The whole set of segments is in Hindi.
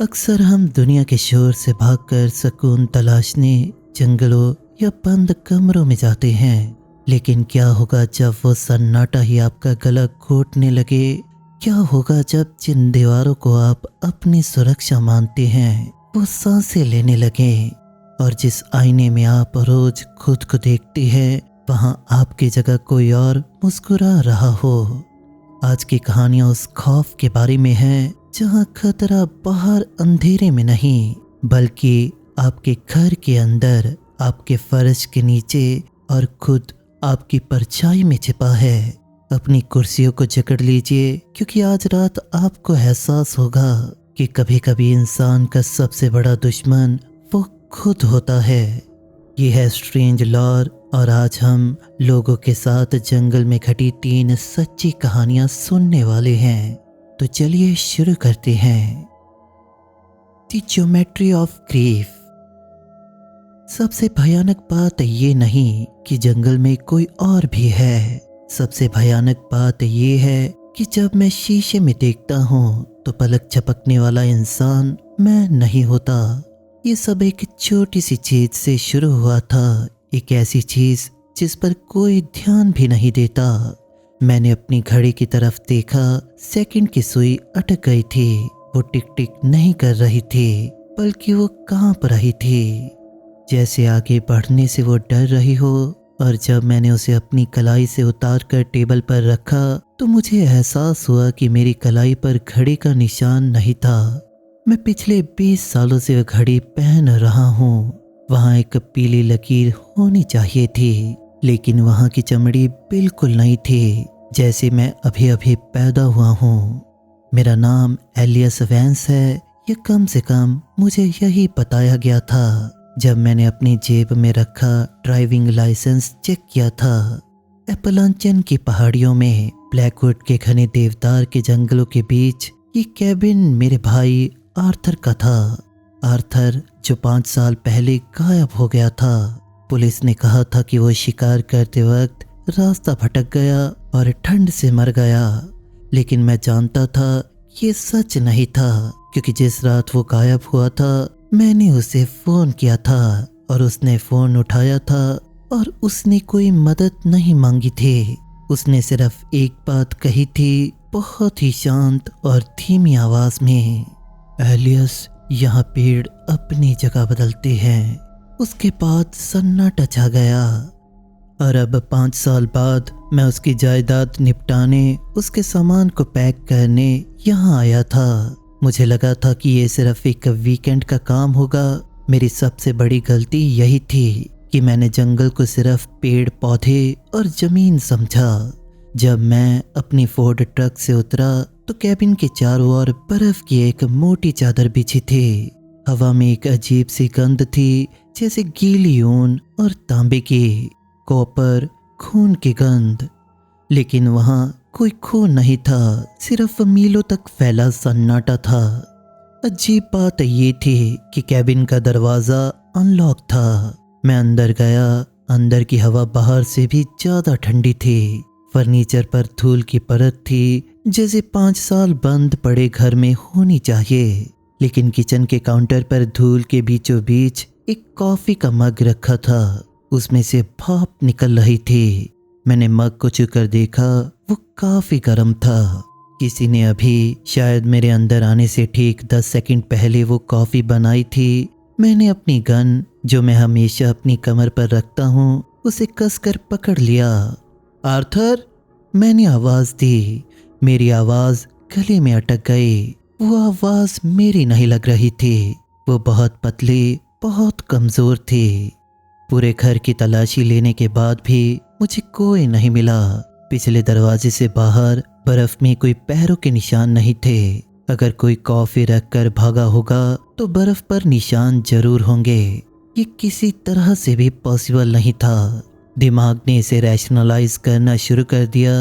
अक्सर हम दुनिया के शोर से भागकर सुकून तलाशने जंगलों या बंद कमरों में जाते हैं। लेकिन क्या होगा जब वो सन्नाटा ही आपका गला घोटने लगे? क्या होगा जब जिन दीवारों को आप अपनी सुरक्षा मानते हैं वो सांसें लेने लगे? और जिस आईने में आप रोज खुद को देखते हैं वहां आपकी जगह कोई और मुस्कुरा रहा हो। आज की कहानियां उस खौफ के बारे में है जहां खतरा बाहर अंधेरे में नहीं बल्कि आपके घर के अंदर, आपके फर्श के नीचे और खुद आपकी परछाई में छिपा है। अपनी कुर्सियों को जकड़ लीजिए क्योंकि आज रात आपको एहसास होगा कि कभी कभी इंसान का सबसे बड़ा दुश्मन वो खुद होता है। ये है स्ट्रेंज लॉर और आज हम लोगों के साथ जंगल में घटी 3 सच्ची कहानियां सुनने वाले हैं। तो चलिए शुरू करते हैं। The geometry of grief. सबसे भयानक बात ये नहीं कि जंगल में कोई और भी है, सबसे भयानक बात ये है कि जब मैं शीशे में देखता हूँ तो पलक झपकने वाला इंसान मैं नहीं होता। ये सब एक छोटी सी चीज से शुरू हुआ था, एक ऐसी चीज जिस पर कोई ध्यान भी नहीं देता। मैंने अपनी घड़ी की तरफ देखा, सेकंड की सुई अटक गई थी। वो टिक टिक नहीं कर रही थी बल्कि वो कांप रही थी, जैसे आगे बढ़ने से वो डर रही हो। और जब मैंने उसे अपनी कलाई से उतार कर टेबल पर रखा तो मुझे एहसास हुआ कि मेरी कलाई पर घड़ी का निशान नहीं था। मैं पिछले 20 सालों से वह घड़ी पहन रहा हूँ। वहाँ एक पीली लकीर होनी चाहिए थी लेकिन वहाँ की चमड़ी बिल्कुल नहीं थी, जैसे मैं अभी अभी पैदा हुआ हूँ। मेरा नाम एलियस वैंस है, ये कम से कम मुझे यही बताया गया था जब मैंने अपनी जेब में रखा ड्राइविंग लाइसेंस चेक किया था। एपलांचन की पहाड़ियों में ब्लैकवुड के घने देवदार के जंगलों के बीच ये कैबिन मेरे भाई आर्थर का था। आर्थर जो 5 साल पहले गायब हो गया था। पुलिस ने कहा था कि वो शिकार करते वक्त रास्ता भटक गया और ठंड से मर गया, लेकिन मैं जानता था ये सच नहीं था क्योंकि जिस रात वो गायब हुआ था मैंने उसे फोन किया था और उसने फोन उठाया था और उसने कोई मदद नहीं मांगी थी। उसने सिर्फ एक बात कही थी, बहुत ही शांत और धीमी आवाज में, एलियस यहाँ पेड़ अपनी जगह बदलते हैं। उसके बाद सन्नाटा छा गया। और अब 5 साल बाद मैं उसकी जायदाद निपटाने, उसके सामान को पैक करने यहाँ आया था। मुझे लगा था कि ये सिर्फ एक वीकेंड का काम होगा। मेरी सबसे बड़ी गलती यही थी कि मैंने जंगल को सिर्फ पेड़ पौधे और जमीन समझा। जब मैं अपनी फोर्ड ट्रक से उतरा तो कैबिन के चारों ओर बर्फ की एक मोटी चादर बिछी थी। हवा में एक अजीब सी गंध थी, जैसे गीली ऊन और तांबे की, कॉपर, खून की गंध। लेकिन वहां कोई खून नहीं था, सिर्फ मीलों तक फैला सन्नाटा था। अजीब बात ये थी कि कैबिन का दरवाजा अनलॉक था। मैं अंदर गया। अंदर की हवा बाहर से भी ज्यादा ठंडी थी। फर्नीचर पर धूल की परत थी, जैसे 5 साल बंद पड़े घर में होनी चाहिए। लेकिन किचन के काउंटर पर धूल के बीचों बीच एक कॉफी का मग रखा था, उसमें से भाप निकल रही थी। मैंने मग को छूकर देखा, वो काफी गर्म था। किसी ने अभी शायद मेरे अंदर आने से ठीक 10 सेकंड पहले वो कॉफी बनाई थी। मैंने अपनी गन, जो मैं हमेशा अपनी कमर पर रखता हूँ, उसे कसकर पकड़ लिया। आर्थर, मैंने आवाज दी। मेरी आवाज गले में अटक गई। वो आवाज मेरी नहीं लग रही थी। वो बहुत पतली, बहुत कमजोर थी। पूरे घर की तलाशी लेने के बाद भी मुझे कोई नहीं मिला। पिछले दरवाजे से बाहर बर्फ में कोई पैरों के निशान नहीं थे। अगर कोई कॉफी रखकर भागा होगा तो बर्फ पर निशान जरूर होंगे। ये किसी तरह से भी पॉसिबल नहीं था। दिमाग ने इसे रैशनलाइज करना शुरू कर दिया।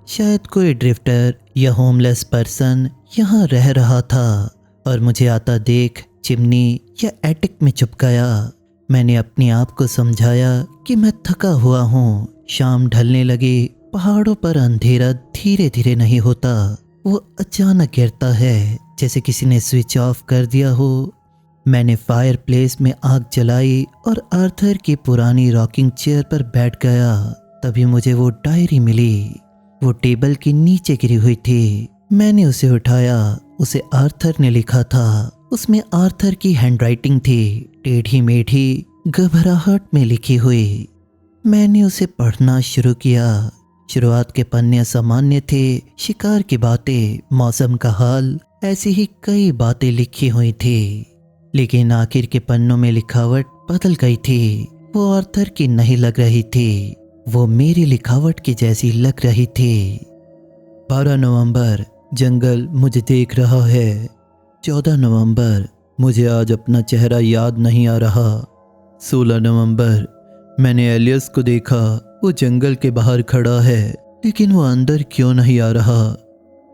शायद कोई ड्रिफ्टर या होमलेस पर्सन यहाँ रह रहा था और मुझे आता देख चिमनी या एटिक में छुप गया। मैंने अपने आप को समझाया कि मैं थका हुआ हूँ। शाम ढलने लगी। पहाड़ों पर अंधेरा धीरे धीरे नहीं होता, वो अचानक गिरता है। जैसे किसी ने स्विच ऑफ कर दिया हो। मैंने फायर प्लेस में आग जलाई और आर्थर की पुरानी रॉकिंग चेयर पर बैठ गया। तभी मुझे वो डायरी मिली। वो टेबल के नीचे गिरी हुई थी। मैंने उसे उठाया। उसे आर्थर ने लिखा था। उसमें आर्थर की हैंडराइटिंग थी, टेढ़ी मेढ़ी, घबराहट में लिखी हुई। मैंने उसे पढ़ना शुरू किया। शुरुआत के पन्ने सामान्य थे, शिकार की बातें, मौसम का हाल, ऐसी ही कई बातें लिखी हुई थी। लेकिन आखिर के पन्नों में लिखावट बदल गई थी। वो आर्थर की नहीं लग रही थी, वो मेरी लिखावट की जैसी लग रही थी। 12 नवंबर, जंगल मुझे देख रहा है। 14 नवंबर, मुझे आज अपना चेहरा याद नहीं आ रहा। 16 नवंबर, मैंने एलियस को देखा। वो जंगल के बाहर खड़ा है, लेकिन वो अंदर क्यों नहीं आ रहा।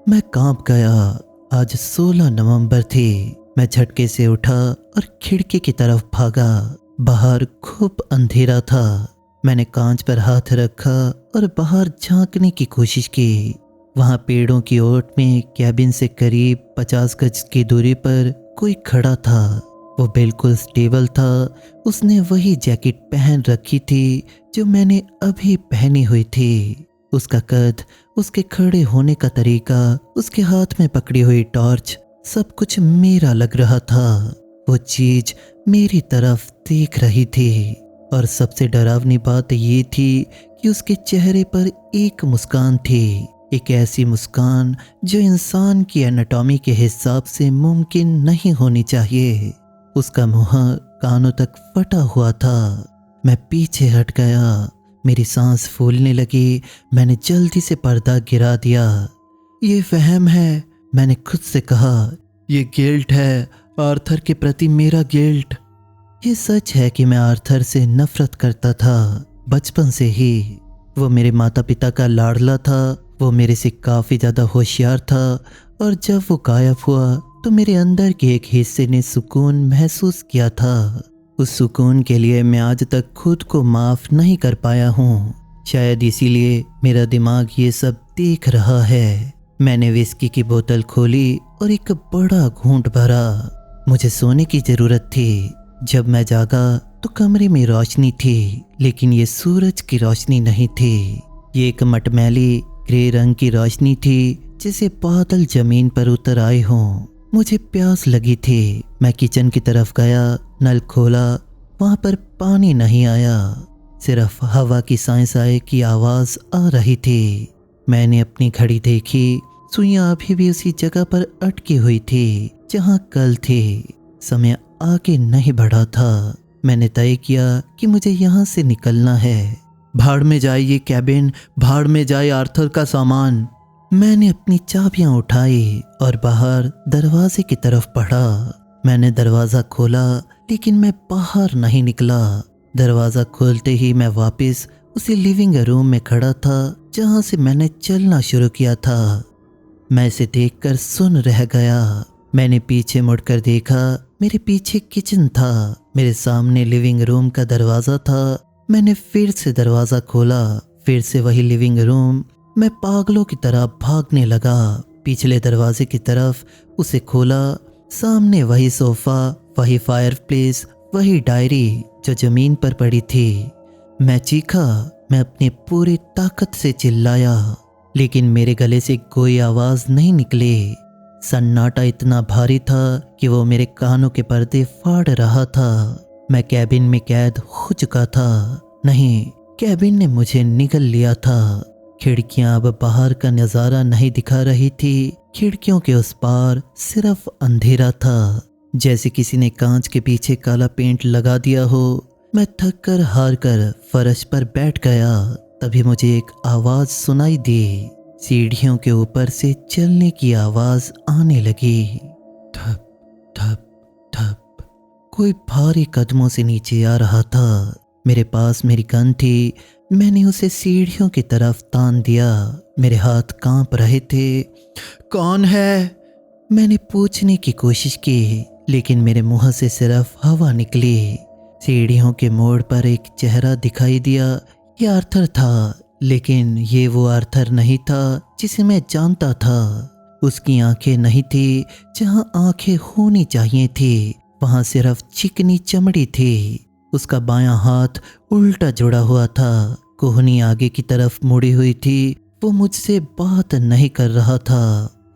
मैं कांप गया। आज 16 नवंबर थी। मैं झटके से उठा और खिड़की की तरफ भागा। बाहर खूब अंधेरा था। मैंने कांच पर हाथ रखा और बाहर झांकने की कोशिश की। वहां पेड़ों की ओट में कैबिन से करीब 50 गज की दूरी पर कोई खड़ा था। वो बिल्कुल स्टेबल था। उसने वही जैकेट पहन रखी थी जो मैंने अभी पहनी हुई थी। उसका कद, उसके खड़े होने का तरीका, उसके हाथ में पकड़ी हुई टॉर्च, सब कुछ मेरा लग रहा था। वो चीज मेरी तरफ देख रही थी। और सबसे डरावनी बात ये थी कि उसके चेहरे पर एक मुस्कान थी। एक ऐसी मुस्कान जो इंसान की एनाटॉमी के हिसाब से मुमकिन नहीं होनी चाहिए। उसका मुंह कानों तक फटा हुआ था। मैं पीछे हट गया। मेरी सांस फूलने लगी। मैंने जल्दी से पर्दा गिरा दिया। ये वहम है, मैंने खुद से कहा। ये गिल्ट है, आर्थर के प्रति मेरा गिल्ट। ये सच है कि मैं आर्थर से नफरत करता था, बचपन से ही। वो मेरे माता पिता का लाडला था। वो मेरे से काफ़ी ज़्यादा होशियार था। और जब वो गायब हुआ तो मेरे अंदर के एक हिस्से ने सुकून महसूस किया था। उस सुकून के लिए मैं आज तक खुद को माफ़ नहीं कर पाया हूँ। शायद इसीलिए मेरा दिमाग ये सब देख रहा है। मैंने विस्की की बोतल खोली और एक बड़ा घूंट भरा। मुझे सोने की ज़रूरत थी। जब मैं जागा तो कमरे में रोशनी थी, लेकिन ये सूरज की रोशनी नहीं थी। ये एक मटमैली ग्रे रंग की रोशनी थी, जैसे बादल जमीन पर उतर आए हों। मुझे प्यास लगी थी। मैं किचन की तरफ गया, नल खोला। वहाँ पर पानी नहीं आया, सिर्फ हवा की साए की आवाज़ आ रही थी। मैंने अपनी घड़ी देखी। सुइयां अभी भी उसी जगह पर अटकी हुई थी जहाँ कल थी। समय आगे नहीं बढ़ा था। मैंने तय किया कि मुझे यहाँ से निकलना है। भाड़ में जाए ये कैबिन, भाड़ में जाए आर्थर का सामान। मैंने अपनी चाबियां उठाई और बाहर दरवाजे की तरफ बढ़ा। मैंने दरवाज़ा खोला, लेकिन मैं बाहर नहीं निकला। दरवाज़ा खोलते ही मैं वापस उसी लिविंग रूम में खड़ा था जहाँ से मैंने चलना शुरू किया था। मैं इसे देखकर सुन रह गया। मैंने पीछे मुड़कर देखा। मेरे पीछे किचन था, मेरे सामने लिविंग रूम का दरवाज़ा था। मैंने फिर से दरवाज़ा खोला, फिर से वही लिविंग रूम। मैं पागलों की तरह भागने लगा पिछले दरवाजे की तरफ। उसे खोला। सामने वही सोफ़ा, वही फायरप्लेस, वही डायरी जो ज़मीन पर पड़ी थी। मैं चीखा। मैं अपनी पूरी ताकत से चिल्लाया, लेकिन मेरे गले से कोई आवाज़ नहीं निकली। सन्नाटा इतना भारी था कि वो मेरे कानों के पर्दे फाड़ रहा था। मैं कैबिन में कैद हो चुका था। नहीं, कैबिन ने मुझे निगल लिया था। खिड़कियां अब बाहर का नज़ारा नहीं दिखा रही थी। खिड़कियों के उस पार सिर्फ अंधेरा था, जैसे किसी ने कांच के पीछे काला पेंट लगा दिया हो। मैं थक कर हार कर फर्श पर बैठ गया। तभी मुझे एक आवाज़ सुनाई दी। सीढ़ियों के ऊपर से चलने की आवाज़ आने लगी। थप थप थप। कोई भारी कदमों से नीचे आ रहा था। मेरे पास मेरी गन थी। मैंने उसे सीढ़ियों की तरफ तान दिया। मेरे हाथ कांप रहे थे। कौन है? मैंने पूछने की कोशिश की, लेकिन मेरे मुंह से सिर्फ हवा निकली। सीढ़ियों के मोड़ पर एक चेहरा दिखाई दिया। ये आर्थर था, लेकिन ये वो आर्थर नहीं था जिसे मैं जानता था। उसकी आंखें नहीं थी जहां आंखें होनी चाहिए थी, वहां सिर्फ चिकनी चमड़ी थी। उसका बायां हाथ उल्टा जुड़ा हुआ था, कोहनी आगे की तरफ मुड़ी हुई थी। वो मुझसे बात नहीं कर रहा था,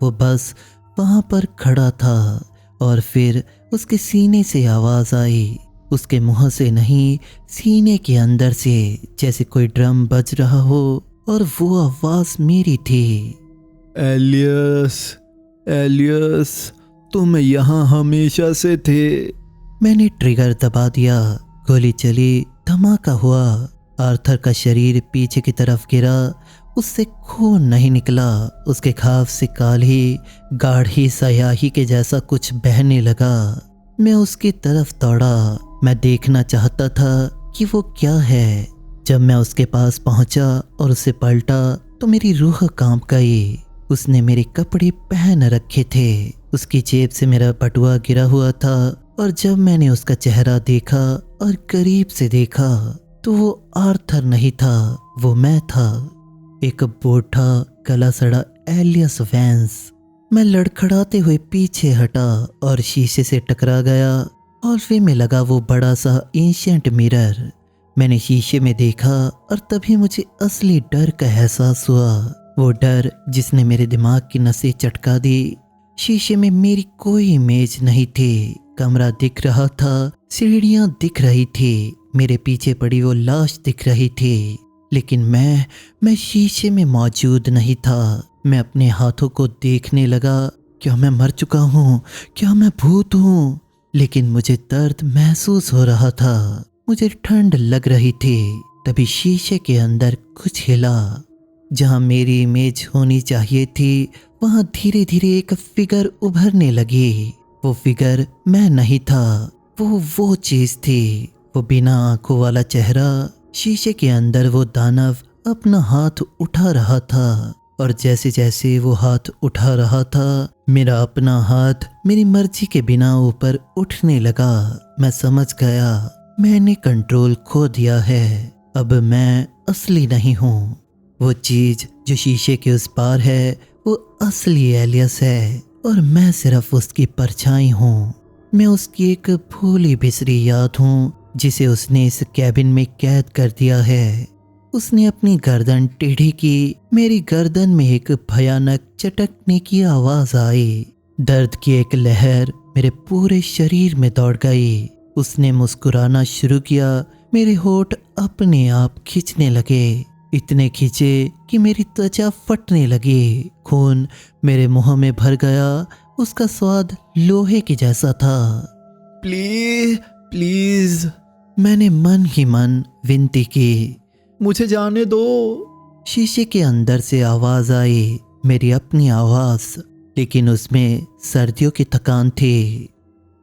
वो बस वहां पर खड़ा था। और फिर उसके सीने से आवाज आई, उसके मुंह से नहीं, सीने के अंदर से, जैसे कोई ड्रम बज रहा हो। और वो आवाज मेरी थी। एलियस, एलियस, तुम यहाँ हमेशा से थे। मैंने ट्रिगर दबा दिया, गोली चली, धमाका हुआ। आर्थर का शरीर पीछे की तरफ गिरा, उससे खून नहीं निकला। उसके घाव से काली गाढ़ी स्याही के जैसा कुछ बहने लगा। मैं उसकी तरफ दौड़ा, मैं देखना चाहता था कि वो क्या है। जब मैं उसके पास पहुंचा और उसे पलटा तो मेरी रूह कांप गई। उसने मेरे कपड़े पहन रखे थे, उसकी जेब से मेरा बटुआ गिरा हुआ था। और जब मैंने उसका चेहरा देखा और करीब से देखा तो वो आर्थर नहीं था, वो मैं था, एक बूढ़ा गला सड़ा एलियस वैंस। मैं लड़खड़ाते हुए पीछे हटा और शीशे से टकरा गया। हॉलवे में लगा वो बड़ा सा एंशिएंट मिरर। मैंने शीशे में देखा और तभी मुझे असली डर का एहसास हुआ, वो डर जिसने मेरे दिमाग की नसें चटका दी। शीशे में मेरी कोई इमेज नहीं थी, कमरा दिख रहा था, सीढ़ियां दिख रही थी, मेरे पीछे पड़ी वो लाश दिख रही थी, लेकिन मैं शीशे में मौजूद नहीं था। मैं अपने हाथों को देखने लगा। क्या मैं मर चुका हूँ? क्या मैं भूत हूँ? लेकिन मुझे दर्द महसूस हो रहा था, मुझे ठंड लग रही थी। तभी शीशे के अंदर कुछ हिला। जहाँ मेरी इमेज होनी चाहिए थी वहाँ धीरे धीरे एक फिगर उभरने लगी। वो फिगर मैं नहीं था, वो चीज थी, वो बिना आंखों वाला चेहरा। शीशे के अंदर वो दानव अपना हाथ उठा रहा था और जैसे जैसे वो हाथ उठा रहा था मेरा अपना हाथ मेरी मर्जी के बिना ऊपर उठने लगा। मैं समझ गया, मैंने कंट्रोल खो दिया है। अब मैं असली नहीं हूँ। वो चीज जो शीशे के उस पार है वो असली एलियस है और मैं सिर्फ उसकी परछाई हूँ। मैं उसकी एक भूली बिसरी याद हूँ जिसे उसने इस कैबिन में कैद कर दिया है। उसने अपनी गर्दन टेढ़ी की, मेरी गर्दन में एक भयानक चटकने की आवाज आई। दर्द की एक लहर मेरे पूरे शरीर में दौड़ गई। उसने मुस्कुराना शुरू किया, मेरे होठ अपने आप खींचने लगे, इतने खींचे कि मेरी त्वचा फटने लगी। खून मेरे मुंह में भर गया, उसका स्वाद लोहे के जैसा था। प्लीज, प्लीज, मैंने मन ही मन विनती की, मुझे जाने दो। शीशे के अंदर से आवाज आई, मेरी अपनी आवाज, लेकिन उसमें सर्दियों की थकान थी।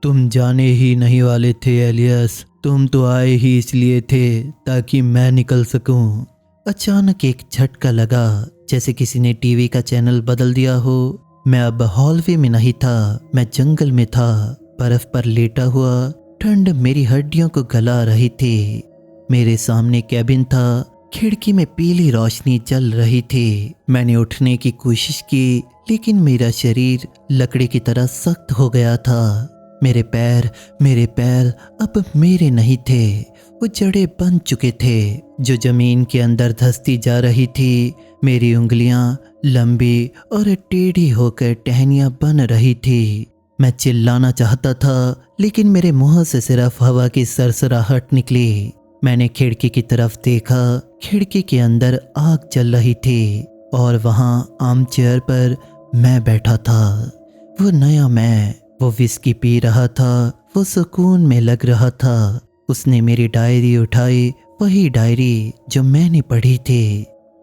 तुम जाने ही नहीं वाले थे एलियस, तुम तो आए ही इसलिए थे ताकि मैं निकल सकूं। अचानक एक झटका लगा, जैसे किसी ने टीवी का चैनल बदल दिया हो। मैं अब हॉलवे में नहीं था, मैं जंगल में था, बर्फ पर लेटा हुआ। ठंड मेरी हड्डियों को गला रही थी। मेरे सामने कैबिन था, खिड़की में पीली रोशनी जल रही थी। मैंने उठने की कोशिश की, लेकिन मेरा शरीर लकड़ी की तरह सख्त हो गया था। मेरे पैर अब मेरे नहीं थे, वो जड़ें बन चुके थे जो जमीन के अंदर धंसती जा रही थी। मेरी उंगलियां लंबी और टेढ़ी होकर टहनियां बन रही थी। मैं चिल्लाना चाहता था, लेकिन मेरे मुंह से सिर्फ हवा की सरसराहट निकली। मैंने खिड़की की तरफ देखा, खिड़की के अंदर आग जल रही थी और वहां आर्म चेयर पर मैं बैठा था। वो नया मैं, वो विस्की पी रहा था, वो सुकून में लग रहा था। उसने मेरी डायरी उठाई, वही डायरी जो मैंने पढ़ी थी,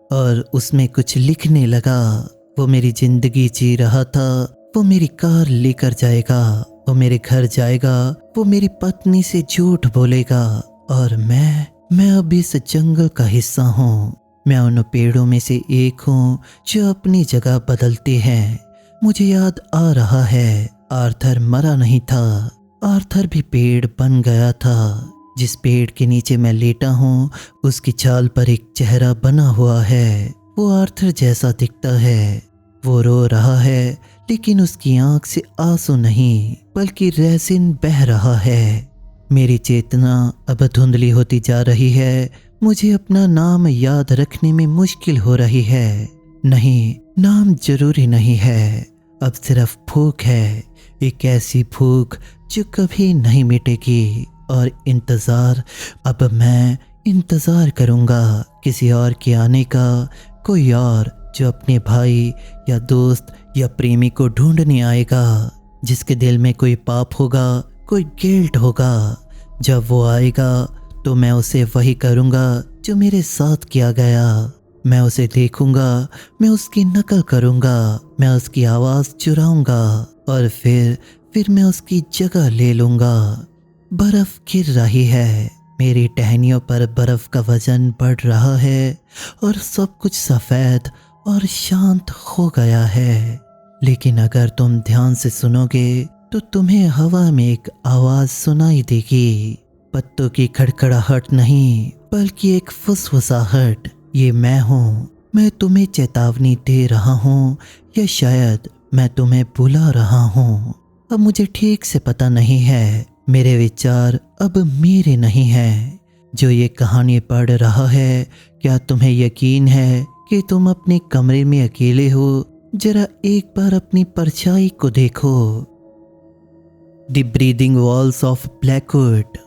और उसमें कुछ लिखने लगा। वो मेरी जिंदगी जी रहा था। वो मेरी कार लेकर जाएगा, वो मेरे घर जाएगा, वो मेरी पत्नी से झूठ बोलेगा, और मैं अब इस जंगल का हिस्सा हूँ। मैं उन पेड़ों में से एक हूँ जो अपनी जगह बदलते हैं। मुझे याद आ रहा है, आर्थर मरा नहीं था, आर्थर भी पेड़ बन गया था। जिस पेड़ के नीचे मैं लेटा हूँ उसकी छाल पर एक चेहरा बना हुआ है, वो आर्थर जैसा दिखता है। वो रो रहा है, लेकिन उसकी आंख से आंसू नहीं बल्कि रेजिन बह रहा है। मेरी चेतना अब धुंधली होती जा रही है। मुझे अपना नाम याद रखने में मुश्किल हो रही है। नहीं, नाम जरूरी नहीं है, अब सिर्फ भूख है, एक ऐसी भूख जो कभी नहीं मिटेगी। और इंतज़ार, अब मैं इंतज़ार करूँगा किसी और के आने का, कोई और जो अपने भाई या दोस्त या प्रेमी को ढूंढने आएगा, जिसके दिल में कोई पाप होगा, कोई गिल्ट होगा। जब वो आएगा तो मैं उसे वही करूँगा जो मेरे साथ किया गया। मैं उसे देखूँगा, मैं उसकी नकल करूँगा, मैं उसकी आवाज़ चुराऊँगा और फिर मैं उसकी जगह ले लूँगा। बर्फ़ गिर रही है, मेरी टहनियों पर बर्फ़ का वजन बढ़ रहा है और सब कुछ सफ़ेद और शांत हो गया है। लेकिन अगर तुम ध्यान से सुनोगे तो तुम्हें हवा में एक आवाज़ सुनाई देगी। पत्तों की खड़खड़ाहट नहीं, बल्कि एक फुसफुसाहट। ये मैं हूँ, मैं तुम्हें चेतावनी दे रहा हूँ, या शायद मैं तुम्हें बुला रहा हूँ। अब मुझे ठीक से पता नहीं है, मेरे विचार अब मेरे नहीं हैं। जो ये कहानी पढ़ रहा है, क्या तुम्हें यकीन है कि तुम अपने कमरे में अकेले हो? जरा एक बार अपनी परछाई को देखो। The breathing walls of Blackwood.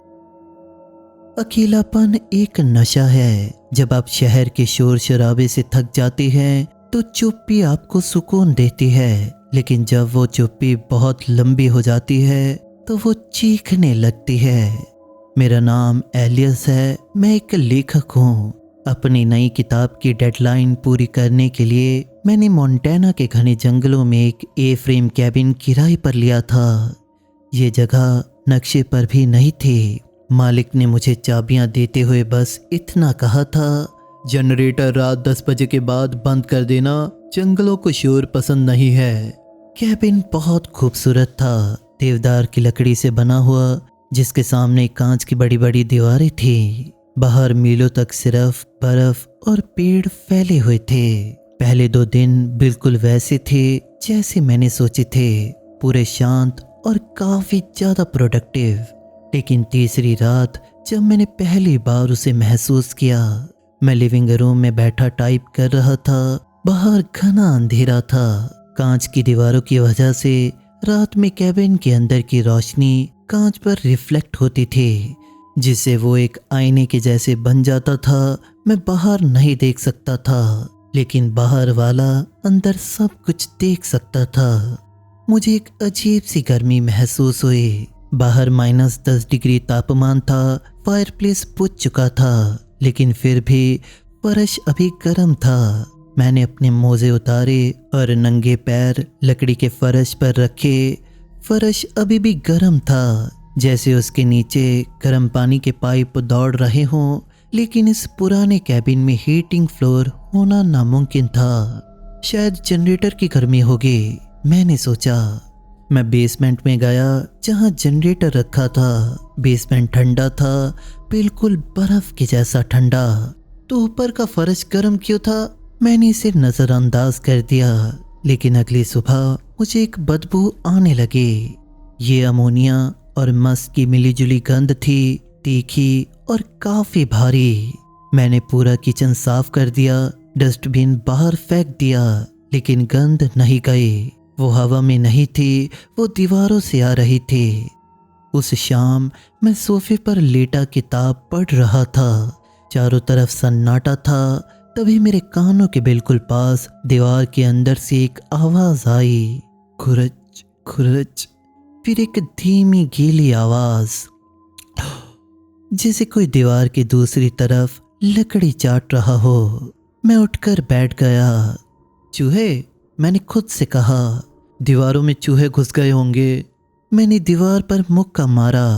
अकेलापन एक नशा है। जब आप शहर के शोर शराबे से थक जाते हैं तो चुप्पी आपको सुकून देती है, लेकिन जब वो चुप्पी बहुत लंबी हो जाती है तो वो चीखने लगती है। मेरा नाम एलियस है, मैं एक लेखक हूँ। अपनी नई किताब की डेडलाइन पूरी करने के लिए मैंने मोंटाना के घने जंगलों में एक ए-फ्रेम कैबिन किराए पर लिया था। ये जगह नक्शे पर भी नहीं थी। मालिक ने मुझे चाबियां देते हुए बस इतना कहा था, जनरेटर रात 10 बजे के बाद बंद कर देना, जंगलों को शोर पसंद नहीं है। कैबिन बहुत खूबसूरत था, देवदार की लकड़ी से बना हुआ, जिसके सामने कांच की बड़ी बड़ी दीवारें थी। बाहर मीलों तक सिर्फ बर्फ और पेड़ फैले हुए थे। पहले 2 दिन बिल्कुल वैसे थे जैसे मैंने सोचे थे, पूरे शांत और काफी ज्यादा प्रोडक्टिव। लेकिन तीसरी रात जब मैंने पहली बार उसे महसूस किया, मैं लिविंग रूम में बैठा टाइप कर रहा था। बाहर घना अंधेरा था। कांच की दीवारों की वजह से रात में कैबिन के अंदर की रोशनी कांच पर रिफ्लेक्ट होती थी, जिससे वो एक आईने के जैसे बन जाता था। मैं बाहर नहीं देख सकता था, लेकिन बाहर वाला अंदर सब कुछ देख सकता था। मुझे एक अजीब सी गर्मी महसूस हुई। बाहर -10 डिग्री तापमान था। फायरप्लेस बुझ चुका था, लेकिन फिर भी फर्श अभी गर्म था। मैंने अपने मोजे उतारे और नंगे पैर लकड़ी के फर्श पर रखे। फर्श अभी भी गर्म था, जैसे उसके नीचे गर्म पानी के पाइप दौड़ रहे हों। लेकिन इस पुराने कैबिन में हीटिंग फ्लोर होना नामुमकिन था। शायद जनरेटर की गर्मी होगी, मैंने सोचा। मैं बेसमेंट में गया जहां जनरेटर रखा था। बेसमेंट ठंडा था, बिल्कुल बर्फ के जैसा ठंडा। तो ऊपर का फर्श गर्म क्यों था? मैंने इसे नज़रअंदाज कर दिया। लेकिन अगली सुबह मुझे एक बदबू आने लगी। ये अमोनिया और मस्त की मिलीजुली गंध थी, तीखी और काफ़ी भारी। मैंने पूरा किचन साफ कर दिया, डस्टबिन बाहर फेंक दिया, लेकिन गंध नहीं गई। वो हवा में नहीं थी, वो दीवारों से आ रही थी। उस शाम मैं सोफे पर लेटा किताब पढ़ रहा था। चारों तरफ सन्नाटा था। तभी मेरे कानों के बिल्कुल पास दीवार के अंदर से एक आवाज आई, खुरच खुरच। फिर एक धीमी गीली आवाज, जैसे कोई दीवार की दूसरी तरफ लकड़ी चाट रहा हो। मैं उठकर बैठ गया। चूहे, मैंने खुद से कहा। दीवारों में चूहे घुस गए होंगे। मैंने दीवार पर मुक्का मारा।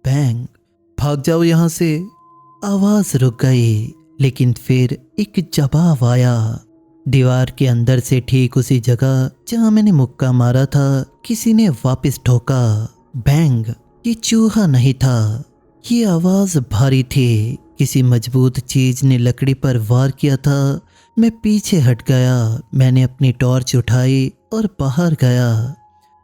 बैंग। भाग जाओ यहाँ से। आवाज रुक गई, लेकिन फिर एक जवाब आया। दीवार के अंदर से ठीक उसी जगह जहां मैंने मुक्का मारा था, किसी ने वापस ठोका। बैंग। ये चूहा नहीं था, ये आवाज भारी थी। किसी मजबूत चीज ने लकड़ी पर वार किया था। मैं पीछे हट गया। मैंने अपनी टॉर्च उठाई और बाहर गया।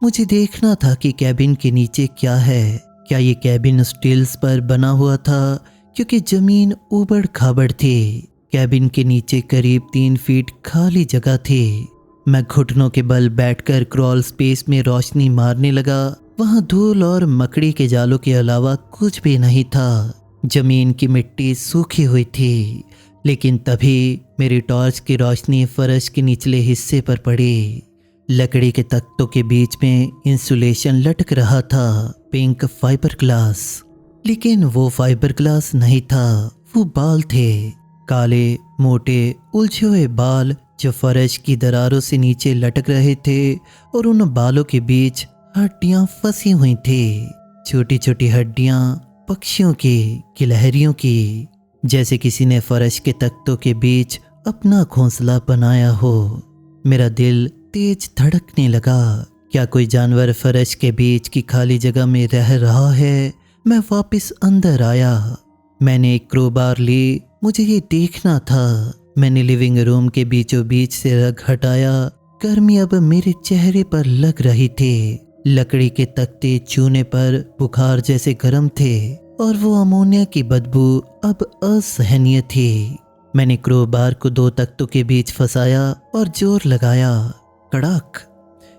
मुझे देखना था कि कैबिन के नीचे क्या है। क्या ये कैबिन स्टील्स पर बना हुआ था, क्योंकि जमीन उबड़ खाबड़ थी। कैबिन के नीचे करीब 3 फीट खाली जगह थी। मैं घुटनों के बल बैठकर क्रॉल स्पेस में रोशनी मारने लगा। वहां धूल और मकड़ी के जालों के अलावा कुछ भी नहीं था। जमीन की मिट्टी सूखी हुई थी, लेकिन तभी मेरी टॉर्च की रोशनी फर्श के निचले हिस्से पर पड़ी। लकड़ी के तख्तों के बीच में इंसुलेशन लटक रहा था, पिंक फाइबर ग्लास। लेकिन वो फाइबर ग्लास नहीं था, वो बाल थे। काले मोटे उलझे हुए बाल जो फर्श की दरारों से नीचे लटक रहे थे, और उन बालों के बीच हड्डियां फंसी हुई थी। छोटी छोटी हड्डियां, पक्षियों की, गिलहरियों की, जैसे किसी ने फर्श के तख्तों के बीच अपना घोंसला बनाया हो। मेरा दिल तेज धड़कने लगा। क्या कोई जानवर फर्श के बीच की खाली जगह में रह रहा है? मैं वापस अंदर आया। मैंने एक क्रोबार ली, मुझे ये देखना था। मैंने लिविंग रूम के बीचों बीच से रग हटाया। गर्मी अब मेरे चेहरे पर लग रही थी। लकड़ी के तख्ते छूने पर बुखार जैसे गर्म थे, और वो अमोनिया की बदबू अब असहनीय थी। मैंने क्रोबार को 2 तख्तों के बीच फंसाया और जोर लगाया। कड़ाक!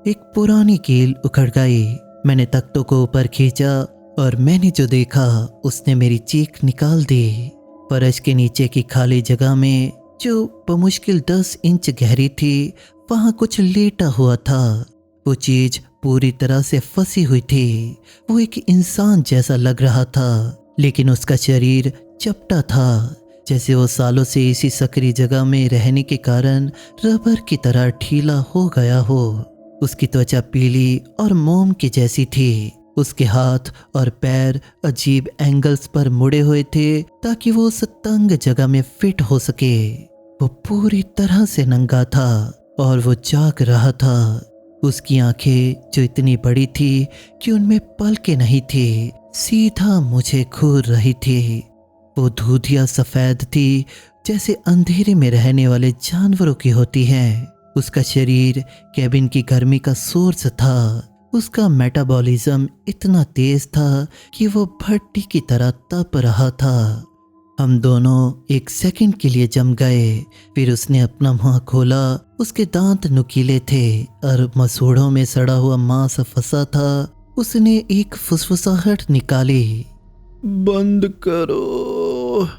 एक पुरानी कील उखड़ गई। मैंने तख्तों को ऊपर खींचा और मैंने जो देखा उसने मेरी चीख निकाल दी। फर्श के नीचे की खाली जगह में, जो बमुश्किल 10 इंच गहरी थी, वहां कुछ लेटा हुआ था। वो चीज पूरी तरह से फंसी हुई थी। वो एक इंसान जैसा लग रहा था, लेकिन उसका शरीर चपटा था, जैसे वो सालों से इसी सकरी जगह में रहने के कारण रबर की तरह ढीला हो गया हो। उसकी त्वचा पीली और मोम की जैसी थी। उसके हाथ और पैर अजीब एंगल्स पर मुड़े हुए थे, ताकि वो उस तंग जगह में फिट हो सके। वो पूरी तरह से नंगा था और वो जाग रहा था। उसकी आंखें, जो इतनी बड़ी थी कि उनमें पलकें नहीं थी, सीधा मुझे घूर रही थी। वो दूधिया सफ़ेद थी, जैसे अंधेरे में रहने वाले जानवरों की होती हैं। उसका शरीर कैबिन की गर्मी का सोर्स था। उसका मेटाबॉलिज्म इतना तेज था कि वो भट्टी की तरह तप रहा था। हम दोनों 1 सेकंड के लिए जम गए। फिर उसने अपना मुंह खोला। उसके दांत नुकीले थे और मसूड़ों में सड़ा हुआ मांस फंसा था। उसने एक फुसफुसाहट निकाली। बंद करो।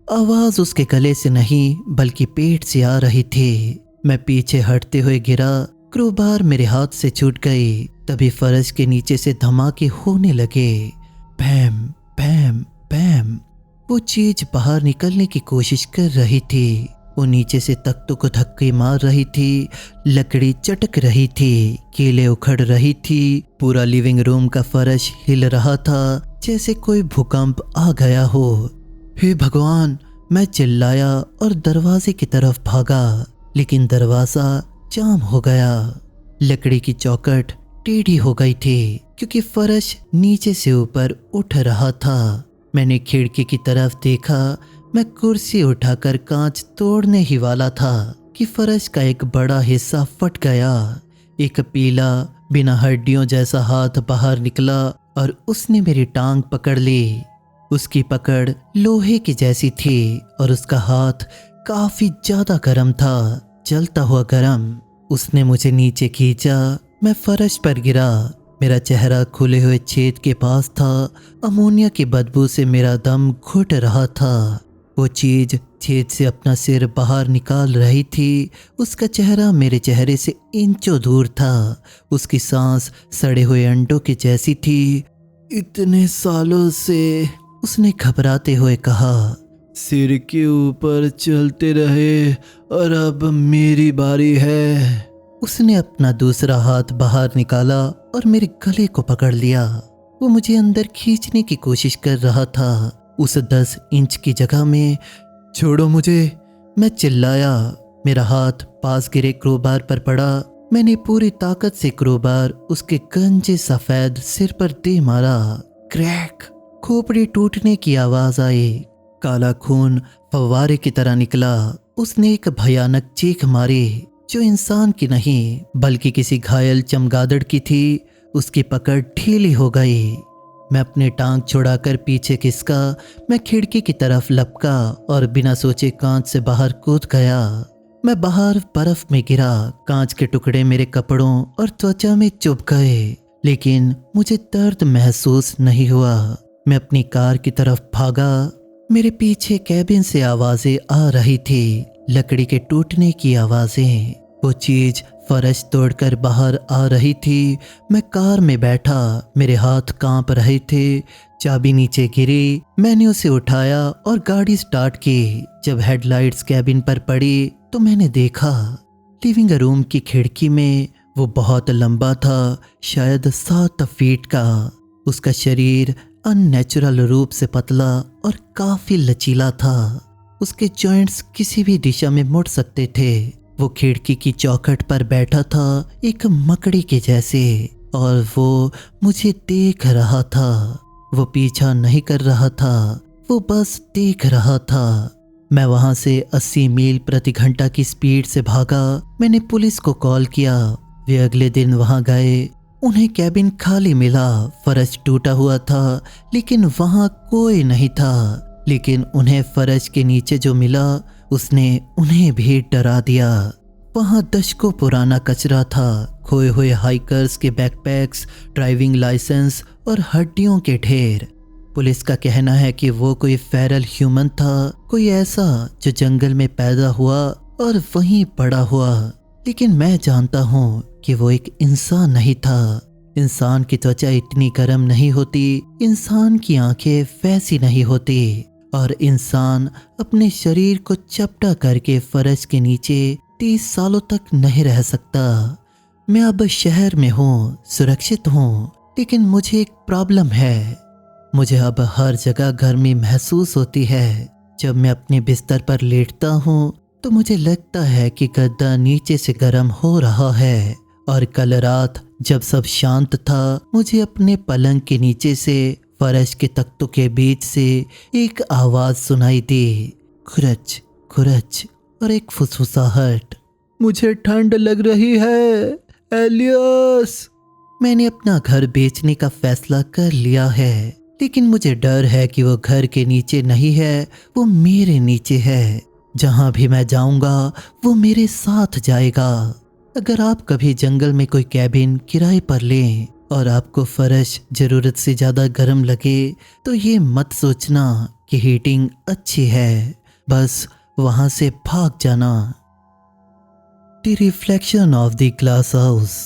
आवाज उसके गले से नहीं बल्कि पेट से आ रही थी। मैं पीछे हटते हुए गिरा। क्रोबार मेरे हाथ से छूट गई। तभी फर्श के नीचे से धमाके होने लगे। भैम भैम भैम। वो चीज बाहर निकलने की कोशिश कर रही थी। वो नीचे से तख्तों को धक्के मार रही थी। लकड़ी चटक रही थी, केले उखड़ रही थी। पूरा लिविंग रूम का फर्श हिल रहा था, जैसे कोई भूकंप आ गया हो। हे भगवान! मैं चिल्लाया और दरवाजे की तरफ भागा, लेकिन दरवाजा जाम हो गया। लकड़ी की चौखट टेढ़ी हो गई थी, क्योंकि फर्श नीचे से ऊपर उठ रहा था। मैंने खिड़की की तरफ देखा। मैं कुर्सी उठाकर कांच तोड़ने ही वाला था कि फर्श का एक बड़ा हिस्सा फट गया। एक पीला, बिना हड्डियों जैसा हाथ बाहर निकला और उसने मेरी टांग पकड़ ली। उसकी पकड़ लोहे की जैसी थी और उसका हाथ काफी ज्यादा गर्म था, जलता हुआ गर्म। उसने मुझे नीचे खींचा। मैं फर्श पर गिरा। मेरा चेहरा खुले हुए छेद के पास था। अमोनिया की बदबू से मेरा दम घुट रहा था। वो चीज छेद से अपना सिर बाहर निकाल रही थी। उसका चेहरा मेरे चेहरे से इंचों दूर था। उसकी सांस सड़े हुए अंडों की जैसी थी। इतने सालों से, उसने घबराते हुए कहा। सिर के ऊपर चलते रहे और अब मेरी बारी है। उसने अपना दूसरा हाथ बाहर निकाला और मेरे गले को पकड़ लिया। वो मुझे अंदर खींचने की कोशिश कर रहा था। उस 10 इंच की जगह में। छोड़ो मुझे! मैं चिल्लाया। मेरा हाथ पास गिरे क्रोबार पर पड़ा। मैंने पूरी ताकत से क्रोबार उसके गंजे सफेद सिर पर दे मारा। क्रैक! खोपड़ी टूटने की आवाज आई। काला खून फव्वारे की तरह निकला उसने एक भयानक चीख मारी जो इंसान की नहीं बल्कि किसी घायल चमगादड़ की थी। उसकी पकड़ ढीली हो गई। मैं अपनी टांग छुड़ाकर पीछे खिसका। मैं खिड़की की तरफ लपका और बिना सोचे कांच से बाहर कूद गया। मैं बाहर बर्फ में गिरा। कांच के टुकड़े मेरे कपड़ों और त्वचा में चुभ गए, लेकिन मुझे दर्द महसूस नहीं हुआ। मैं अपनी कार की तरफ भागा। मेरे पीछे कैबिन से आवाजें आ रही थी, लकड़ी के टूटने की आवाजें। वो चीज फर्श तोड़कर बाहर आ रही थी। मैं कार में बैठा, मेरे हाथ कांप रहे थे। चाबी नीचे गिरी। मैंने उसे उठाया और गाड़ी स्टार्ट की। जब हेडलाइट्स कैबिन पर पड़ी तो मैंने देखा लिविंग रूम की खिड़की में वो बहुत लंबा था, शायद 7 फीट का। उसका शरीर अननेचुरल रूप से पतला और काफी लचीला था। उसके जॉइंट्स किसी भी दिशा में मुड़ सकते थे। वो खिड़की की चौखट पर बैठा था, एक मकड़ी के जैसे, और वो मुझे देख रहा था। वो पीछा नहीं कर रहा था, वो बस देख रहा था। मैं वहां से 80 मील प्रति घंटा की स्पीड से भागा। मैंने पुलिस को कॉल किया। वे अगले दिन वहां गए। उन्हें कैबिन खाली मिला, फर्श टूटा हुआ था, लेकिन वहां कोई नहीं था। लेकिन उन्हें फर्श के नीचे जो मिला उसने उन्हें भी डरा दिया। वहां दशकों पुराना कचरा था, खोए हुए हाइकर्स के बैकपैक्स, ड्राइविंग लाइसेंस और हड्डियों के ढेर। पुलिस का कहना है कि वो कोई फेरल ह्यूमन था, कोई ऐसा जो जंगल में पैदा हुआ और वहीं बड़ा हुआ। लेकिन मैं जानता हूँ कि वो एक इंसान नहीं था। इंसान की त्वचा इतनी गर्म नहीं होती, इंसान की आंखें वैसी नहीं होती, और इंसान अपने शरीर को चपटा करके फर्श के नीचे 30 सालों तक नहीं रह सकता। मैं अब शहर में हूँ, सुरक्षित हूँ, लेकिन मुझे एक प्रॉब्लम है। मुझे अब हर जगह गर्मी महसूस होती है। जब मैं अपने बिस्तर पर लेटता हूँ तो मुझे लगता है कि गद्दा नीचे से गर्म हो रहा है। और कल रात जब सब शांत था, मुझे अपने पलंग के नीचे से फर्श के तख्तों के बीच से एक आवाज सुनाई दी, खुरच खुरच, और एक फुसफुसाहट। मुझे ठंड लग रही है एलियस। मैंने अपना घर बेचने का फैसला कर लिया है, लेकिन मुझे डर है कि वो घर के नीचे नहीं है, वो मेरे नीचे है। जहां भी मैं जाऊंगा वो मेरे साथ जाएगा। अगर आप कभी जंगल में कोई कैबिन किराए पर लें और आपको फर्श जरूरत से ज़्यादा गर्म लगे तो ये मत सोचना कि हीटिंग अच्छी है, बस वहां से भाग जाना। The reflection of the glass house.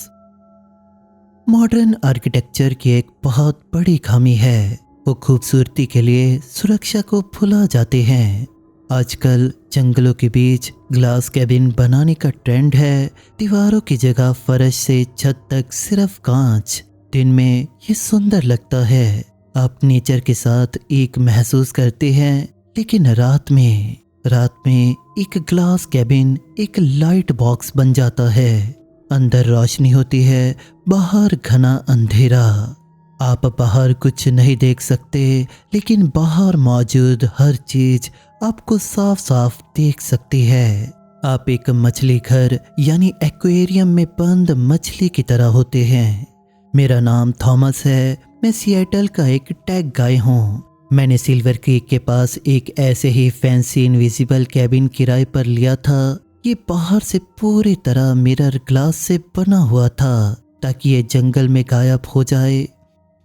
Modern architecture की एक बहुत बड़ी खामी है, वो खूबसूरती के लिए सुरक्षा को भुला जाते हैं। आजकल जंगलों के बीच ग्लास कैबिन बनाने का ट्रेंड है। दीवारों की जगह फर्श से छत तक सिर्फ कांच। दिन में ये सुंदर लगता है, आप नेचर के साथ एक महसूस करते हैं, लेकिन रात में एक ग्लास कैबिन एक लाइट बॉक्स बन जाता है। अंदर रोशनी होती है, बाहर घना अंधेरा। आप बाहर कुछ नहीं देख सकते, लेकिन बाहर मौजूद हर चीज आपको साफ साफ देख सकती है। आप एक मछली घर यानी एक्वेरियम में बंद मछली की तरह होते हैं। मेरा नाम थॉमस है। मैं सिएटल का एक टेक गाय हूँ। मैंने सिल्वर क्रीक के पास एक ऐसे ही फैंसी इनविजिबल कैबिन किराए पर लिया था। ये बाहर से पूरी तरह मिरर ग्लास से बना हुआ था ताकि ये जंगल में गायब हो जाए।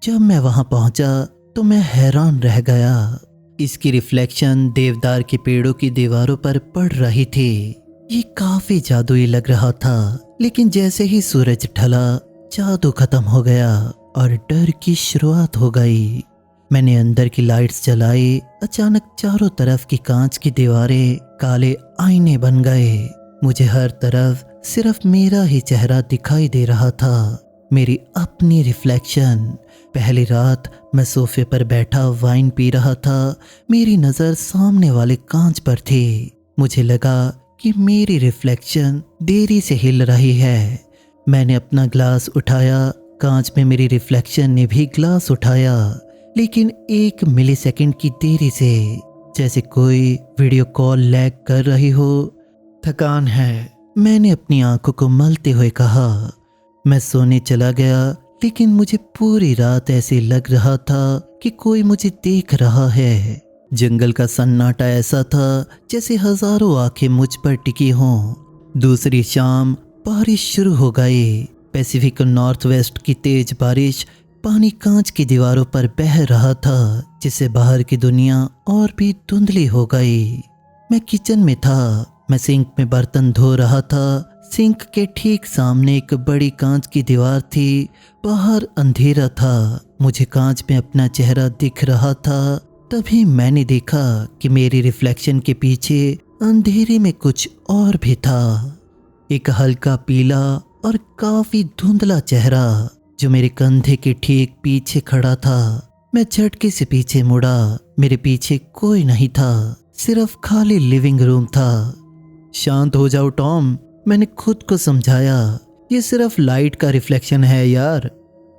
जब मैं वहां पहुंचा तो मैं हैरान रह गया। इसकी रिफ्लेक्शन देवदार के पेड़ों की दीवारों पर पड़ रही थी। ये काफी जादुई लग रहा था, लेकिन जैसे ही सूरज ढला जादू खत्म हो गया और डर की शुरुआत हो गई। मैंने अंदर की लाइट्स जलाई। अचानक चारों तरफ की कांच की दीवारें काले आईने बन गए। मुझे हर तरफ सिर्फ मेरा ही चेहरा दिखाई दे रहा था, मेरी अपनी रिफ्लेक्शन। पहली रात मैं सोफे पर बैठा वाइन पी रहा था। मेरी नज़र सामने वाले कांच पर थी। मुझे लगा कि मेरी रिफ्लेक्शन देरी से हिल रही है। मैंने अपना ग्लास उठाया। कांच में मेरी रिफ्लेक्शन ने भी ग्लास उठाया, लेकिन 1 मिलीसेकंड की देरी से। जैसे कोई वीडियो कॉल लैग कर रही हो। थकान है, मैंने अपनी आंखों को मलते हुए कहा। मैं सोने चला गया, लेकिन मुझे पूरी रात ऐसे लग रहा था कि कोई मुझे देख रहा है। जंगल का सन्नाटा ऐसा था जैसे हजारों आंखें मुझ पर टिकी हों। दूसरी शाम बारिश शुरू हो गई। पैसिफिक नॉर्थ वेस्ट की तेज बारिश पानी कांच की दीवारों पर बह रहा था, जिससे बाहर की दुनिया और भी धुंधली हो गई। मैं किचन में था। मैं सिंक में बर्तन धो रहा था। सिंक के ठीक सामने एक बड़ी कांच की दीवार थी। बाहर अंधेरा था। मुझे कांच में अपना चेहरा दिख रहा था। तभी मैंने देखा कि मेरी रिफ्लेक्शन के पीछे अंधेरे में कुछ और भी था। एक हल्का पीला और काफी धुंधला चेहरा जो मेरे कंधे के ठीक पीछे खड़ा था। मैं झटके से पीछे मुड़ा। मेरे पीछे कोई नहीं था, सिर्फ खाली लिविंग रूम था। शांत हो जाओ टॉम, मैंने खुद को समझाया। ये सिर्फ लाइट का रिफ्लेक्शन है यार।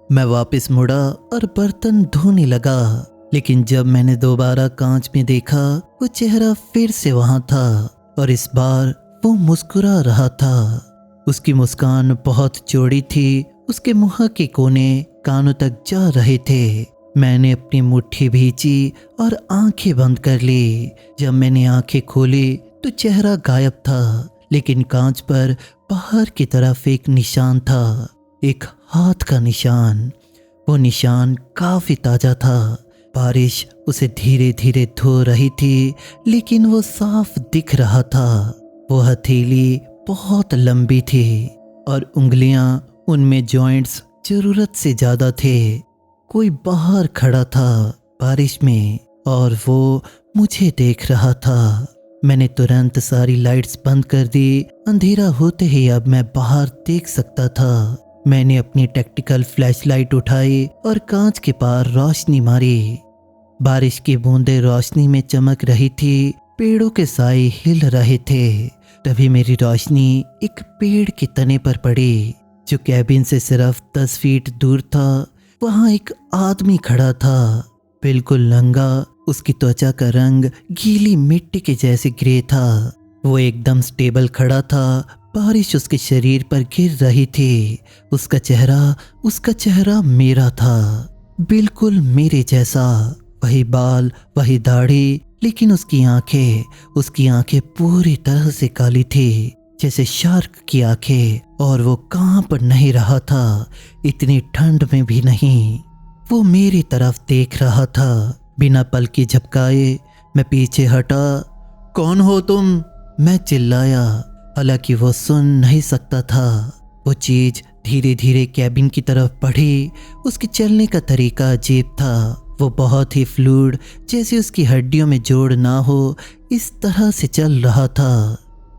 मैं वापस मुड़ा और बर्तन धोने लगा, लेकिन जब मैंने दोबारा कांच में देखा, वो चेहरा फिर से वहां था और इस बार वो मुस्कुरा रहा था। उसकी मुस्कान बहुत चौड़ी थी। उसके मुंह के कोने कानों तक जा रहे थे। मैंने अपनी मुट्ठी भींची और आंखें बंद कर ली। जब मैंने आंखें खोली तो चेहरा गायब था, लेकिन कांच पर बाहर की तरफ एक निशान था, एक हाथ का निशान। वो निशान काफी ताजा था। बारिश उसे धीरे धीरे धो रही थी, लेकिन वो साफ दिख रहा था। वो हथेली बहुत लंबी थी और उंगलियां, उनमें जॉइंट्स जरूरत से ज्यादा थे। कोई बाहर खड़ा था बारिश में और वो मुझे देख रहा था। मैंने तुरंत सारी लाइट्स बंद कर दी। अंधेरा होते ही अब मैं बाहर देख सकता था। मैंने अपनी टैक्टिकल फ्लैशलाइट उठाई और कांच के पार रोशनी मारी। बारिश की बूंदें रोशनी में चमक रही थी। पेड़ों के साए हिल रहे थे। तभी मेरी रोशनी एक पेड़ के तने पर पड़ी, जो कैबिन से सिर्फ 10 फीट दूर था। वहां एक आदमी खड़ा था, बिल्कुल नंगा। उसकी त्वचा का रंग गीली मिट्टी के जैसे ग्रे था। वो एकदम स्टेबल खड़ा था। बारिश उसके शरीर पर गिर रही थी। उसका चेहरा मेरा था, बिल्कुल मेरे जैसा। वही बाल, वही दाढ़ी, लेकिन उसकी आंखें पूरी तरह से काली थी, जैसे शार्क की आंखें। और वो कांप नहीं रहा था, इतनी ठंड में भी नहीं। वो मेरी तरफ देख रहा था। बिना पल की झपकाए मैं पीछे हटा। कौन हो तुम? मैं चिल्लाया, हालांकि वो सुन नहीं सकता था। वो चीज धीरे धीरे कैबिन की तरफ बढ़ी। उसके चलने का तरीका अजीब था। वो बहुत ही फ्लूइड, जैसे उसकी हड्डियों में जोड़ ना हो, इस तरह से चल रहा था।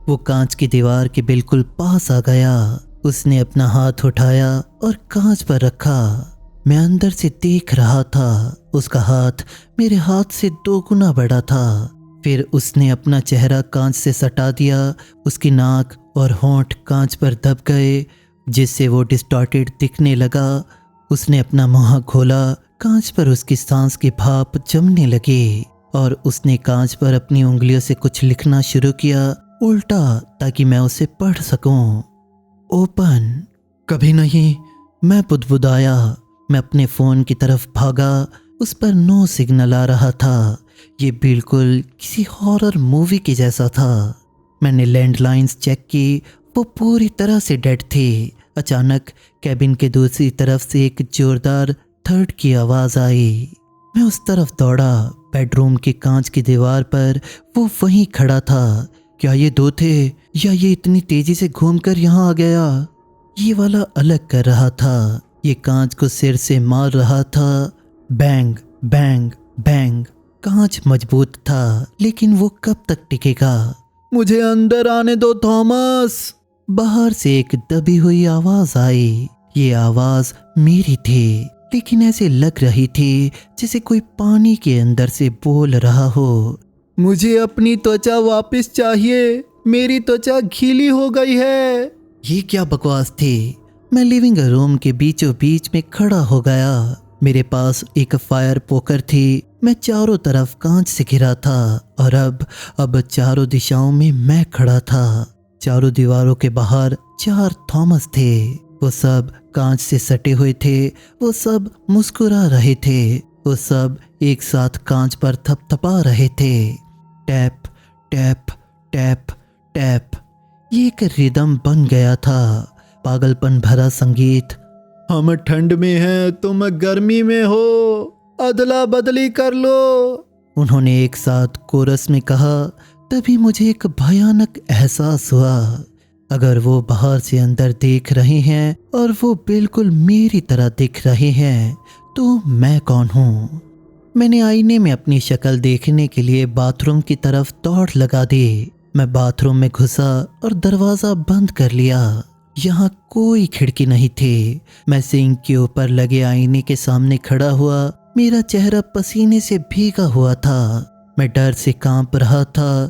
वो कांच की दीवार के बिल्कुल पास आ गया। उसने अपना हाथ उठाया और कांच पर रखा। मैं अंदर से देख रहा था। उसका हाथ मेरे हाथ से 2 गुना बड़ा था। फिर उसने अपना चेहरा कांच से सटा दिया। उसकी नाक और होंठ कांच पर दब गए, जिससे वो डिस्टॉर्टेड दिखने लगा। उसने अपना मुंह खोला। कांच पर उसकी सांस की भाप जमने लगी और उसने कांच पर अपनी उंगलियों से कुछ लिखना शुरू किया, उल्टा, ताकि मैं उसे पढ़ सकूं। ओपन। कभी नहीं, मैं बुदबुदाया। मैं अपने फ़ोन की तरफ भागा। उस पर नो सिग्नल आ रहा था। ये बिल्कुल किसी हॉरर मूवी के जैसा था। मैंने लैंडलाइंस चेक की, वो पूरी तरह से डेड थी। अचानक कैबिन के दूसरी तरफ से एक जोरदार थर्ड की आवाज़ आई। मैं उस तरफ दौड़ा। बेडरूम की कांच की दीवार पर वो वहीं खड़ा था। क्या ये 2 थे या ये इतनी तेजी से घूमकर यहाँ आ गया? ये वाला अलग कर रहा था। ये कांच को सिर से मार रहा था। Bang bang bang. कांच मजबूत था, लेकिन वो कब तक टिकेगा? मुझे अंदर आने दो थॉमस। बाहर से एक दबी हुई आवाज आई। ये आवाज मेरी थी, लेकिन ऐसे लग रही थी जैसे कोई पानी के अंदर से बोल रहा हो। मुझे अपनी त्वचा वापस चाहिए। मेरी त्वचा गीली हो गई है। ये क्या बकवास थी? मैं लिविंग रूम के बीचों बीच में खड़ा हो गया। मेरे पास एक फायर पोकर थी। मैं चारों तरफ कांच से घिरा था और अब चारों दिशाओं में मैं खड़ा था। चारों दीवारों के बाहर 4 थॉमस थे। वो सब कांच से सटे हुए थे। वो सब मुस्कुरा रहे थे। वो सब एक साथ कांच पर थपथपा रहे थे। Tap tap tap tap. ये एक रिदम बन गया था, पागलपन भरा संगीत। हम ठंड में हैं, तुम गर्मी में हो, अदला बदली कर लो, उन्होंने एक साथ कोरस में कहा। तभी मुझे एक भयानक एहसास हुआ। अगर वो बाहर से अंदर देख रहे हैं और वो बिल्कुल मेरी तरह दिख रहे हैं तो मैं कौन हूँ? मैंने आईने में अपनी शक्ल देखने के लिए बाथरूम की तरफ दौड़ लगा दी। मैं बाथरूम में घुसा और दरवाज़ा बंद कर लिया। यहाँ कोई खिड़की नहीं थी। मैं सिंक के ऊपर लगे आईने के सामने खड़ा हुआ। मेरा चेहरा पसीने से भीगा हुआ था। मैं डर से कांप रहा था।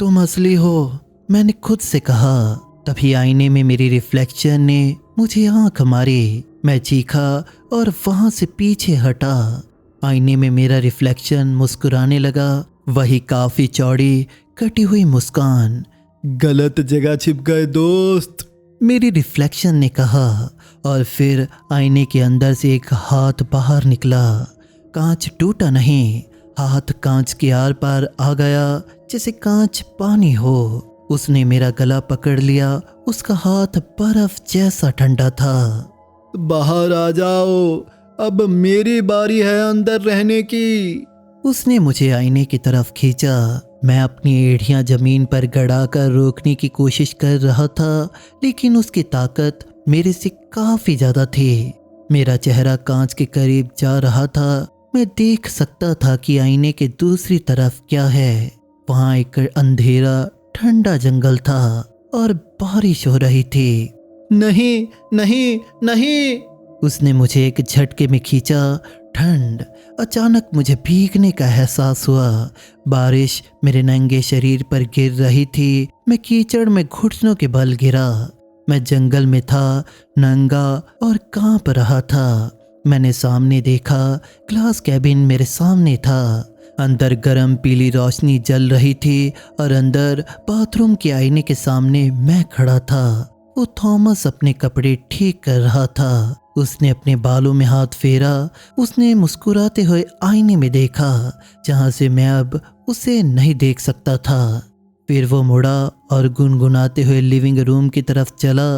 तुम असली हो, मैंने खुद से कहा। तभी आईने में मेरी रिफ्लेक्शन ने मुझे आंख मारी। मैं चीखा और वहां से पीछे हटा। आईने में मेरा रिफ्लेक्शन मुस्कुराने लगा, वही काफी चौड़ी कटी हुई मुस्कान। गलत जगह छिप गए दोस्त, मेरी रिफ्लेक्शन ने कहा। और फिर आईने के अंदर से एक हाथ बाहर निकला। कांच टूटा नहीं, हाथ कांच के आर पार आ गया जैसे कांच पानी हो। उसने मेरा गला पकड़ लिया। उसका हाथ बर्फ जैसा ठंडा था। बाहर आ जाओ, अब मेरी बारी है अंदर रहने की। उसने मुझे आईने की तरफ खींचा। मैं अपनी एड़ियां जमीन पर गड़ाकर रोकने की कोशिश कर रहा था, लेकिन उसकी ताकत मेरे से काफी ज्यादा थी। मेरा चेहरा कांच के करीब जा रहा था। मैं देख सकता था कि आईने के दूसरी तरफ क्या है। वहां एक अंधेरा ठंडा जंगल था और बारिश हो रही थी। नहीं नहीं नहीं, उसने मुझे एक झटके में खींचा। ठंड। अचानक मुझे भीगने का एहसास हुआ। बारिश मेरे नंगे शरीर पर गिर रही थी। मैं कीचड़ में घुटनों के बल गिरा। मैं जंगल में था, नंगा और कांप रहा था। मैंने सामने देखा, ग्लास कैबिन मेरे सामने था। अंदर गर्म पीली रोशनी जल रही थी और अंदर बाथरूम के आईने के सामने मैं खड़ा था। वो थॉमस अपने कपड़े ठीक कर रहा था। उसने अपने बालों में हाथ फेरा। उसने मुस्कुराते हुए आईने में देखा, जहां से मैं अब उसे नहीं देख सकता था। फिर वो मुड़ा और गुनगुनाते हुए लिविंग रूम की तरफ चला।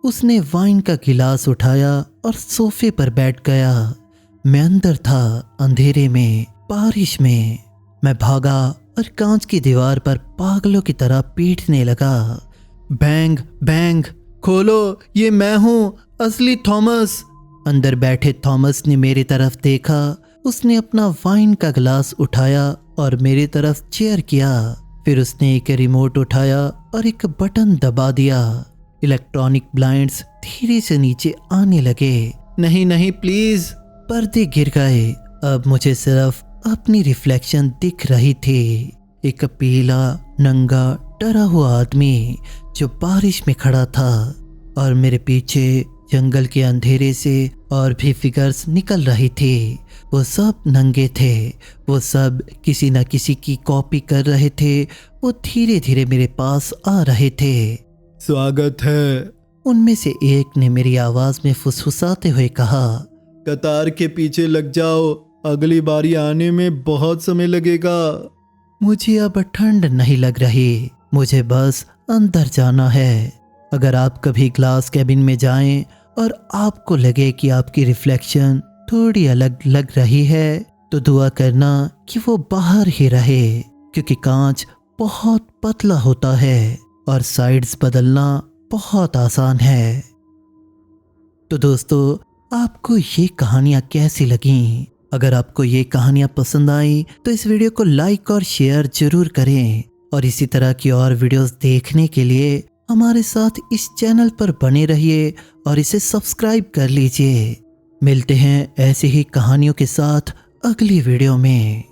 उसने वाइन का गिलास उठाया और सोफे पर बैठ गया। मैं अंदर था, अंधेरे में, बारिश में। मैं भागा और कांच की दीवार पर पागलों की तरह पीटने लगा। बैंग बैंग, खोलो, ये मैं हूँ, असली थॉमस। अंदर बैठे थॉमस ने मेरी तरफ देखा। उसने अपना वाइन का गिलास उठाया और मेरी तरफ चेयर किया। फिर उसने एक रिमोट उठाया और एक बटन दबा दिया। इलेक्ट्रॉनिक ब्लाइंड्स धीरे से नीचे आने लगे। नहीं नहीं प्लीज। पर्दे गिर गए। अब मुझे सिर्फ अपनी रिफ्लेक्शन दिख रही थी। एक पीला, नंगा, डरा हुआ आदमी जो बारिश में खड़ा था। और मेरे पीछे जंगल के अंधेरे से और भी फिगर्स निकल रही थी। वो सब नंगे थे। वो सब किसी न किसी की कॉपी कर रहे थे। वो धीरे धीरे मेरे पास आ रहे थे। स्वागत है, उनमें से एक ने मेरी आवाज में फुसफुसाते हुए कहा। कतार के पीछे लग जाओ, अगली बारी आने में बहुत समय लगेगा। मुझे अब ठंड नहीं लग रही। मुझे बस अंदर जाना है। अगर आप कभी ग्लास कैबिन में जाएं और आपको लगे कि आपकी रिफ्लेक्शन थोड़ी अलग लग रही है तो दुआ करना कि वो बाहर ही रहे, क्योंकि कांच बहुत पतला होता है और साइड्स बदलना बहुत आसान है। तो दोस्तों, आपको ये कहानियाँ कैसी लगीं? अगर आपको ये कहानियाँ पसंद आई तो इस वीडियो को लाइक और शेयर जरूर करें। और इसी तरह की और वीडियोस देखने के लिए हमारे साथ इस चैनल पर बने रहिए और इसे सब्सक्राइब कर लीजिए। मिलते हैं ऐसे ही कहानियों के साथ अगली वीडियो में।